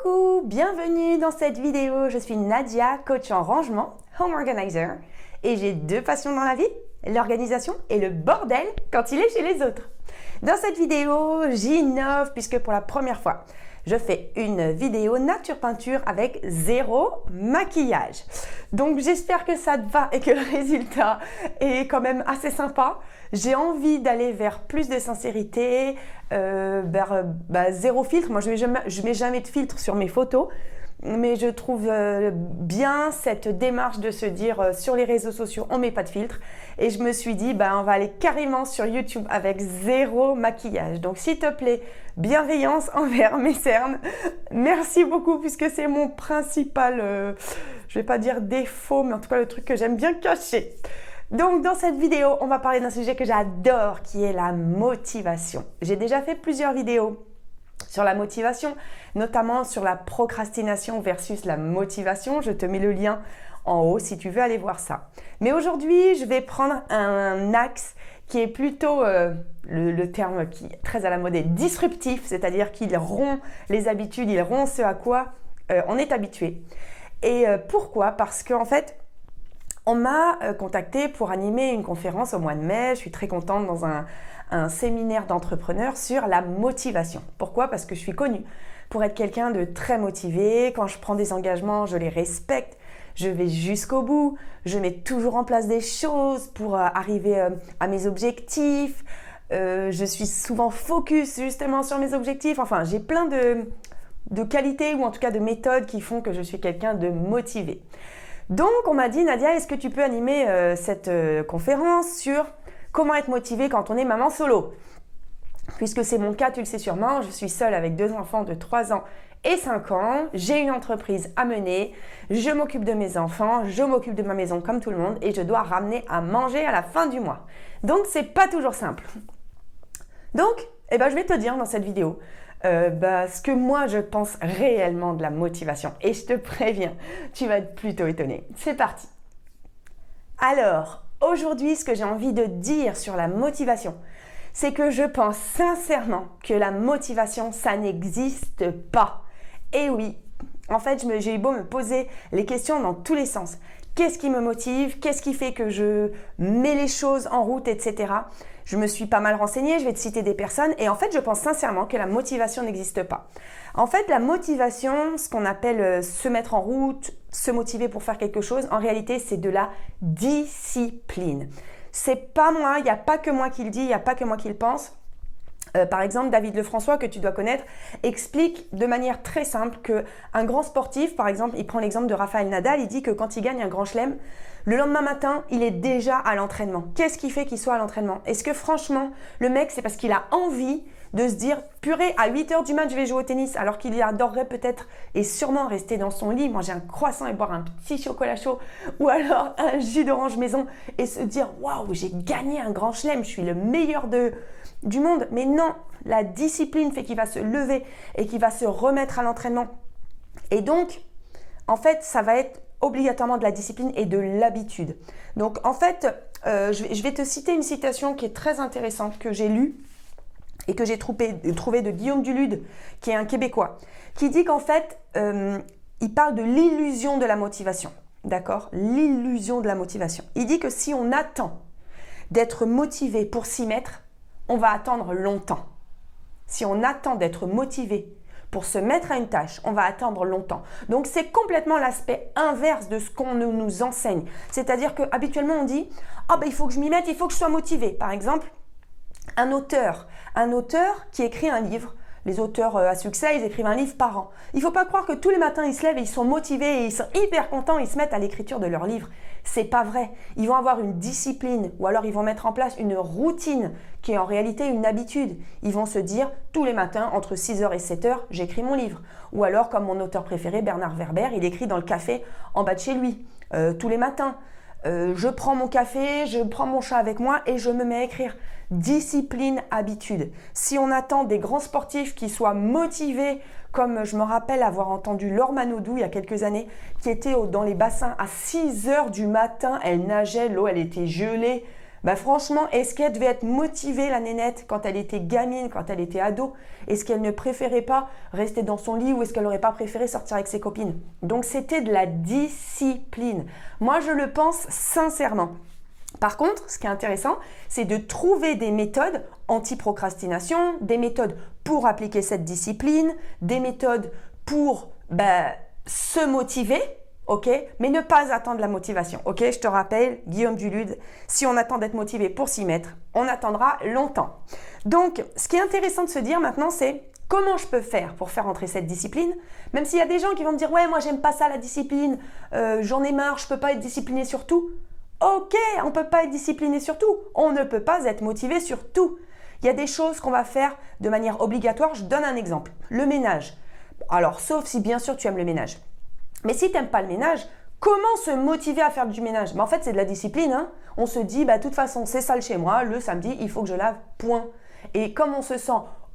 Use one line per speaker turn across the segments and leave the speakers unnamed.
Coucou, bienvenue dans cette vidéo. Je suis Nadia, coach en rangement, home organizer, et j'ai deux passions dans la vie, l'organisation et le bordel quand il est chez les autres. Dans cette vidéo, j'innove puisque pour la première fois, je fais une vidéo nature peinture avec zéro maquillage. Donc j'espère que ça te va et que le résultat est quand même assez sympa. J'ai envie d'aller vers plus de sincérité, vers zéro filtre. Moi, je mets jamais de filtre sur mes photos. Mais je trouve bien cette démarche de se dire sur les réseaux sociaux, on met pas de filtre. Et je me suis dit, on va aller carrément sur YouTube avec zéro maquillage. Donc, s'il te plaît, bienveillance envers mes cernes. Merci beaucoup puisque c'est mon principal, je vais pas dire défaut, mais en tout cas le truc que j'aime bien cacher. Donc, dans cette vidéo, on va parler d'un sujet que j'adore qui est la motivation. J'ai déjà fait plusieurs vidéos sur la motivation, notamment sur la procrastination versus la motivation. Je te mets le lien en haut si tu veux aller voir ça. Mais aujourd'hui, je vais prendre un axe qui est plutôt, le terme qui est très à la mode est disruptif, c'est-à-dire qu'il rompt les habitudes, il rompt ce à quoi on est habitué. Et pourquoi ? Parce qu'en fait, on m'a contacté pour animer une conférence au mois de mai. Je suis très contente dans un séminaire d'entrepreneurs sur la motivation. Pourquoi ? Parce que je suis connue pour être quelqu'un de très motivé. Quand je prends des engagements, je les respecte. Je vais jusqu'au bout. Je mets toujours en place des choses pour arriver à mes objectifs. Je suis souvent focus justement sur mes objectifs. Enfin, j'ai plein de qualités ou en tout cas de méthodes qui font que je suis quelqu'un de motivé. Donc, on m'a dit, Nadia, est-ce que tu peux animer cette conférence sur comment être motivé quand on est maman solo ? Puisque c'est mon cas, tu le sais sûrement, je suis seule avec deux enfants de 3 ans et 5 ans. J'ai une entreprise à mener, je m'occupe de mes enfants, je m'occupe de ma maison comme tout le monde et je dois ramener à manger à la fin du mois. Donc, c'est pas toujours simple. Donc, je vais te dire dans cette vidéo ce que moi je pense réellement de la motivation. Et je te préviens, tu vas être plutôt étonné. C'est parti. Alors, aujourd'hui, ce que j'ai envie de dire sur la motivation, c'est que je pense sincèrement que la motivation, ça n'existe pas. Et oui, en fait, j'ai eu beau me poser les questions dans tous les sens. Qu'est-ce qui me motive ? Qu'est-ce qui fait que je mets les choses en route, etc. Je me suis pas mal renseignée, je vais te citer des personnes et en fait, je pense sincèrement que la motivation n'existe pas. En fait, la motivation, ce qu'on appelle se mettre en route, se motiver pour faire quelque chose, en réalité, c'est de la discipline. C'est pas moi, il n'y a pas que moi qui le dis, il n'y a pas que moi qui le pense. Par exemple, David Lefrançois, que tu dois connaître, explique de manière très simple qu'un grand sportif, par exemple, il prend l'exemple de Rafael Nadal, il dit que quand il gagne un grand chelem, le lendemain matin, il est déjà à l'entraînement. Qu'est-ce qui fait qu'il soit à l'entraînement ? Est-ce que franchement, le mec, c'est parce qu'il a envie de se dire « Purée, à 8h du match, je vais jouer au tennis » alors qu'il adorerait peut-être et sûrement rester dans son lit, manger un croissant et boire un petit chocolat chaud ou alors un jus d'orange maison et se dire « Waouh, j'ai gagné un grand chelem, je suis le meilleur du monde ». Mais non, la discipline fait qu'il va se lever et qu'il va se remettre à l'entraînement. Et donc, en fait, ça va être obligatoirement de la discipline et de l'habitude. Donc, en fait, je vais te citer une citation qui est très intéressante que j'ai lue et que j'ai trouvé de Guillaume Dulude, qui est un Québécois, qui dit qu'en fait, il parle de l'illusion de la motivation. D'accord ? L'illusion de la motivation. Il dit que si on attend d'être motivé pour s'y mettre, on va attendre longtemps. Si on attend d'être motivé pour se mettre à une tâche, on va attendre longtemps. Donc, c'est complètement l'aspect inverse de ce qu'on nous enseigne. C'est-à-dire qu'habituellement, on dit « il faut que je m'y mette, il faut que je sois motivé ». Par exemple, un auteur qui écrit un livre, les auteurs à succès, ils écrivent un livre par an. Il ne faut pas croire que tous les matins, ils se lèvent et ils sont motivés et ils sont hyper contents, ils se mettent à l'écriture de leur livre. C'est pas vrai. Ils vont avoir une discipline ou alors ils vont mettre en place une routine qui est en réalité une habitude. Ils vont se dire tous les matins, entre 6h et 7h, j'écris mon livre. Ou alors, comme mon auteur préféré, Bernard Werber, il écrit dans le café en bas de chez lui, tous les matins. Je prends mon café, je prends mon chat avec moi et je me mets à écrire. Discipline, habitude. Si on attend des grands sportifs qui soient motivés, comme je me rappelle avoir entendu Laure Manodou il y a quelques années, qui était dans les bassins à 6h du matin, elle nageait, l'eau elle était gelée, Bah franchement, est-ce qu'elle devait être motivée, la nénette, quand elle était gamine, quand elle était ado? Est-ce qu'elle ne préférait pas rester dans son lit ou est-ce qu'elle n'aurait pas préféré sortir avec ses copines? Donc c'était de la discipline. Moi, je le pense sincèrement. Par contre, ce qui est intéressant, c'est de trouver des méthodes anti-procrastination, des méthodes pour appliquer cette discipline, des méthodes pour se motiver, ok, mais ne pas attendre la motivation. Ok, je te rappelle, Guillaume Dulude, si on attend d'être motivé pour s'y mettre, on attendra longtemps. Donc, ce qui est intéressant de se dire maintenant, c'est comment je peux faire pour faire entrer cette discipline, même s'il y a des gens qui vont me dire « Ouais, moi, j'aime pas ça, la discipline, j'en ai marre, je peux pas être discipliné sur tout. » Ok, on ne peut pas être discipliné sur tout. On ne peut pas être motivé sur tout. Il y a des choses qu'on va faire de manière obligatoire. Je donne un exemple. Le ménage. Alors, sauf si bien sûr tu aimes le ménage. Mais si tu n'aimes pas le ménage, comment se motiver à faire du ménage? En fait, c'est de la discipline. Hein. On se dit, de toute façon, c'est sale chez moi. Le samedi, il faut que je lave, point. Et comme on se sent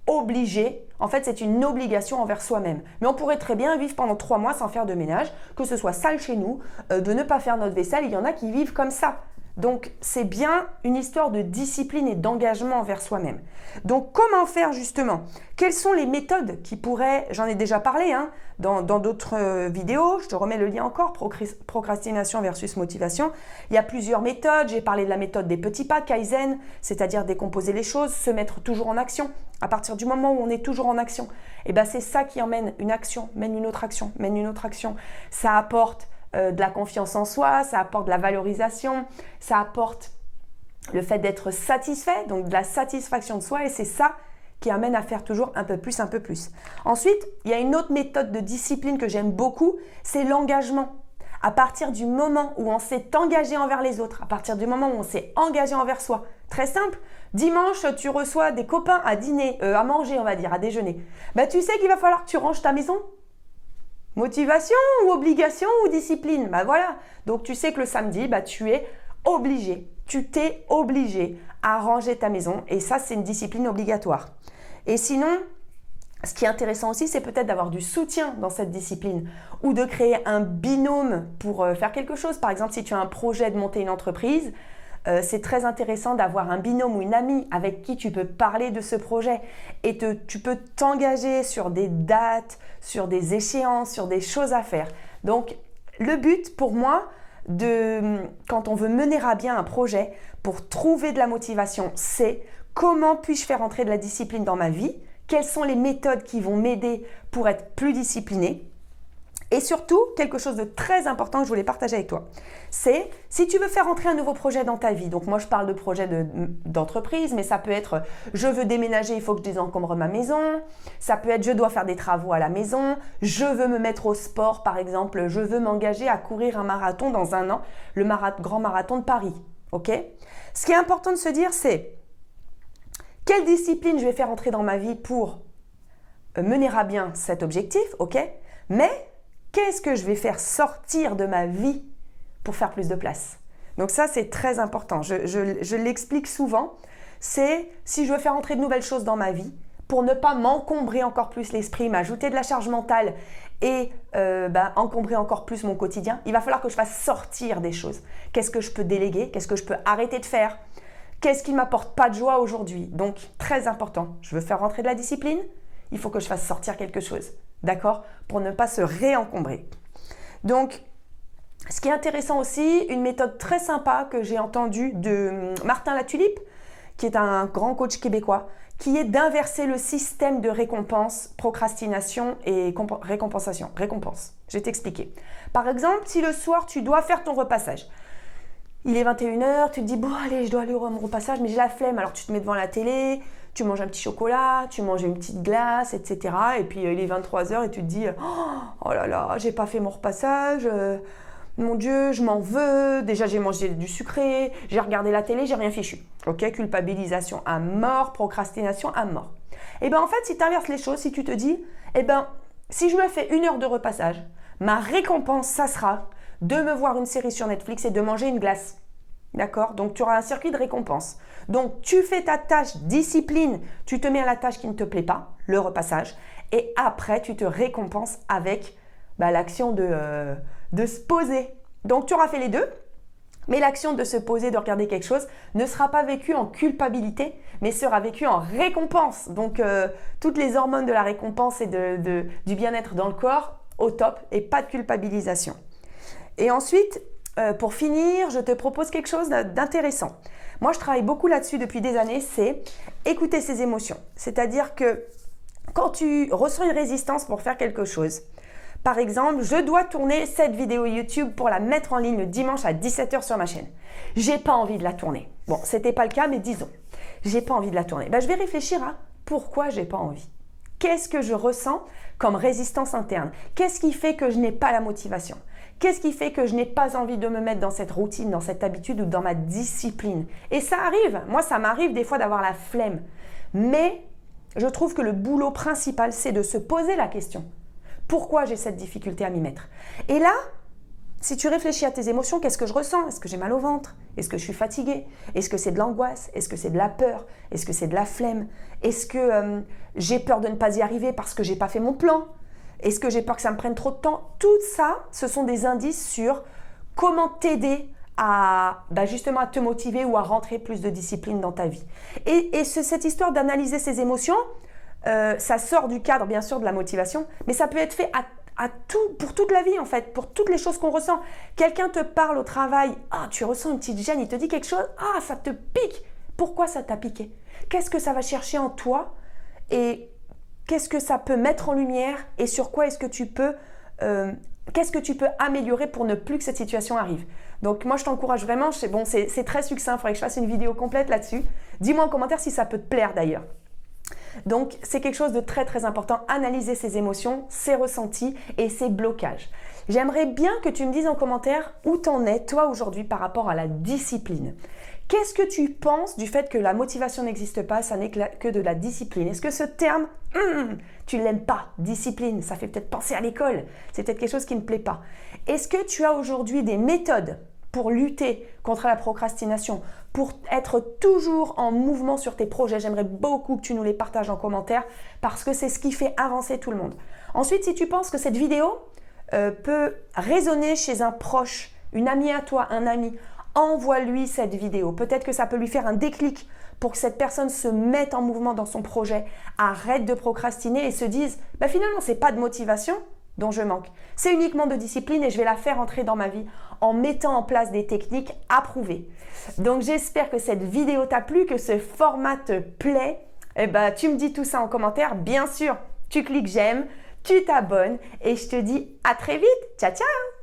obligé, en fait, c'est une obligation envers soi-même. Mais on pourrait très bien vivre pendant 3 mois sans faire de ménage, que ce soit sale chez nous, de ne pas faire notre vaisselle. Il y en a qui vivent comme ça. Donc, c'est bien une histoire de discipline et d'engagement envers soi-même. Donc, comment faire justement? Quelles sont les méthodes qui pourraient, j'en ai déjà parlé dans d'autres vidéos, je te remets le lien encore, procrastination versus motivation. Il y a plusieurs méthodes, j'ai parlé de la méthode des petits pas, Kaizen, c'est-à-dire décomposer les choses, se mettre toujours en action. À partir du moment où on est toujours en action, c'est ça qui emmène une action, mène une autre action, mène une autre action. Ça apporte de la confiance en soi, ça apporte de la valorisation, ça apporte le fait d'être satisfait, donc de la satisfaction de soi et c'est ça qui amène à faire toujours un peu plus, un peu plus. Ensuite, il y a une autre méthode de discipline que j'aime beaucoup, c'est l'engagement. À partir du moment où on s'est engagé envers les autres, à partir du moment où on s'est engagé envers soi, très simple, dimanche, tu reçois des copains à dîner, à manger, on va dire, à déjeuner. Tu sais qu'il va falloir que tu ranges ta maison. Motivation ou obligation ou discipline? Voilà. Donc, tu sais que le samedi, tu es obligé. Tu t'es obligé à ranger ta maison et ça, c'est une discipline obligatoire. Et sinon, ce qui est intéressant aussi, c'est peut-être d'avoir du soutien dans cette discipline ou de créer un binôme pour faire quelque chose. Par exemple, si tu as un projet de monter une entreprise, c'est très intéressant d'avoir un binôme ou une amie avec qui tu peux parler de ce projet et tu peux t'engager sur des dates, sur des échéances, sur des choses à faire. Donc, le but pour moi, quand on veut mener à bien un projet, pour trouver de la motivation, c'est comment puis-je faire entrer de la discipline dans ma vie? Quelles sont les méthodes qui vont m'aider pour être plus discipliné? Et surtout, quelque chose de très important que je voulais partager avec toi, c'est si tu veux faire entrer un nouveau projet dans ta vie, donc moi je parle de projet d'entreprise, mais ça peut être je veux déménager, il faut que je désencombre ma maison, ça peut être je dois faire des travaux à la maison, je veux me mettre au sport par exemple, je veux m'engager à courir un marathon dans 1 an, le grand marathon de Paris, ok? Ce qui est important de se dire c'est quelle discipline je vais faire entrer dans ma vie pour mener à bien cet objectif, ok? Mais qu'est-ce que je vais faire sortir de ma vie pour faire plus de place? Donc ça, c'est très important. Je l'explique souvent. C'est si je veux faire entrer de nouvelles choses dans ma vie, pour ne pas m'encombrer encore plus l'esprit, m'ajouter de la charge mentale et encombrer encore plus mon quotidien, il va falloir que je fasse sortir des choses. Qu'est-ce que je peux déléguer? Qu'est-ce que je peux arrêter de faire? Qu'est-ce qui ne m'apporte pas de joie aujourd'hui? Donc, très important. Je veux faire rentrer de la discipline, il faut que je fasse sortir quelque chose. D'accord? Pour ne pas se réencombrer. Donc, ce qui est intéressant aussi, une méthode très sympa que j'ai entendue de Martin Latulippe, qui est un grand coach québécois, qui est d'inverser le système de récompense, procrastination et récompensation. Récompense. Je vais t'expliquer. Par exemple, si le soir, tu dois faire ton repassage, il est 21h, tu te dis, bon allez, je dois aller au mon repassage, mais j'ai la flemme. Alors tu te mets devant la télé, tu manges un petit chocolat, tu manges une petite glace, etc. Et puis il est 23h et tu te dis, oh là là, j'ai pas fait mon repassage, mon Dieu, je m'en veux, déjà j'ai mangé du sucré, j'ai regardé la télé, j'ai rien fichu. Ok, culpabilisation à mort, procrastination à mort. Et bien en fait, si tu inverses les choses, si tu te dis, si je me fais 1 heure de repassage, ma récompense, ça sera de me voir une série sur Netflix et de manger une glace. D'accord? Donc, tu auras un circuit de récompense. Donc, tu fais ta tâche discipline, tu te mets à la tâche qui ne te plaît pas, le repassage, et après, tu te récompenses avec l'action de se poser. Donc, tu auras fait les deux. Mais l'action de se poser, de regarder quelque chose, ne sera pas vécue en culpabilité, mais sera vécue en récompense. Donc, toutes les hormones de la récompense et du bien-être dans le corps, au top, et pas de culpabilisation. Et ensuite, pour finir, je te propose quelque chose d'intéressant. Moi, je travaille beaucoup là-dessus depuis des années, c'est écouter ses émotions. C'est-à-dire que quand tu ressens une résistance pour faire quelque chose, par exemple, je dois tourner cette vidéo YouTube pour la mettre en ligne le dimanche à 17h sur ma chaîne. J'ai pas envie de la tourner. Bon, c'était pas le cas, mais disons, j'ai pas envie de la tourner. Je vais réfléchir à pourquoi j'ai pas envie. Qu'est-ce que je ressens comme résistance interne? Qu'est-ce qui fait que je n'ai pas la motivation? Qu'est-ce qui fait que je n'ai pas envie de me mettre dans cette routine, dans cette habitude ou dans ma discipline? Et ça arrive. Moi, ça m'arrive des fois d'avoir la flemme. Mais je trouve que le boulot principal, c'est de se poser la question. Pourquoi j'ai cette difficulté à m'y mettre? Et là, si tu réfléchis à tes émotions, qu'est-ce que je ressens? Est-ce que j'ai mal au ventre? Est-ce que je suis fatiguée? Est-ce que c'est de l'angoisse? Est-ce que c'est de la peur? Est-ce que c'est de la flemme? Est-ce que j'ai peur de ne pas y arriver parce que je n'ai pas fait mon plan? Est-ce que j'ai peur que ça me prenne trop de temps? Tout ça, ce sont des indices sur comment t'aider à justement à te motiver ou à rentrer plus de discipline dans ta vie. Et cette histoire d'analyser ses émotions, ça sort du cadre bien sûr de la motivation, mais ça peut être fait pour toute la vie en fait, pour toutes les choses qu'on ressent. Quelqu'un te parle au travail, tu ressens une petite gêne, il te dit quelque chose, ça te pique. Pourquoi ça t'a piqué? Qu'est-ce que ça va chercher en toi? Et qu'est-ce que ça peut mettre en lumière? Et sur quoi est-ce que tu peux qu'est-ce que tu peux améliorer pour ne plus que cette situation arrive? Donc moi je t'encourage vraiment, c'est très succinct, il faudrait que je fasse une vidéo complète là-dessus. Dis-moi en commentaire si ça peut te plaire d'ailleurs. Donc, c'est quelque chose de très très important, analyser ses émotions, ses ressentis et ses blocages. J'aimerais bien que tu me dises en commentaire où t'en es toi aujourd'hui par rapport à la discipline. Qu'est-ce que tu penses du fait que la motivation n'existe pas, ça n'est que de la discipline? Est-ce que ce terme, tu ne l'aimes pas? Discipline, ça fait peut-être penser à l'école, c'est peut-être quelque chose qui ne plaît pas. Est-ce que tu as aujourd'hui des méthodes pour lutter contre la procrastination, pour être toujours en mouvement sur tes projets? J'aimerais beaucoup que tu nous les partages en commentaire parce que c'est ce qui fait avancer tout le monde. Ensuite, si tu penses que cette vidéo peut résonner chez un proche, une amie à toi, un ami, envoie-lui cette vidéo. Peut-être que ça peut lui faire un déclic pour que cette personne se mette en mouvement dans son projet, arrête de procrastiner et se dise finalement, ce n'est pas de motivation dont je manque. C'est uniquement de discipline et je vais la faire entrer dans ma vie en mettant en place des techniques approuvées. Donc j'espère que cette vidéo t'a plu, que ce format te plaît. Tu me dis tout ça en commentaire. Bien sûr, tu cliques j'aime, tu t'abonnes et je te dis à très vite. Ciao, ciao!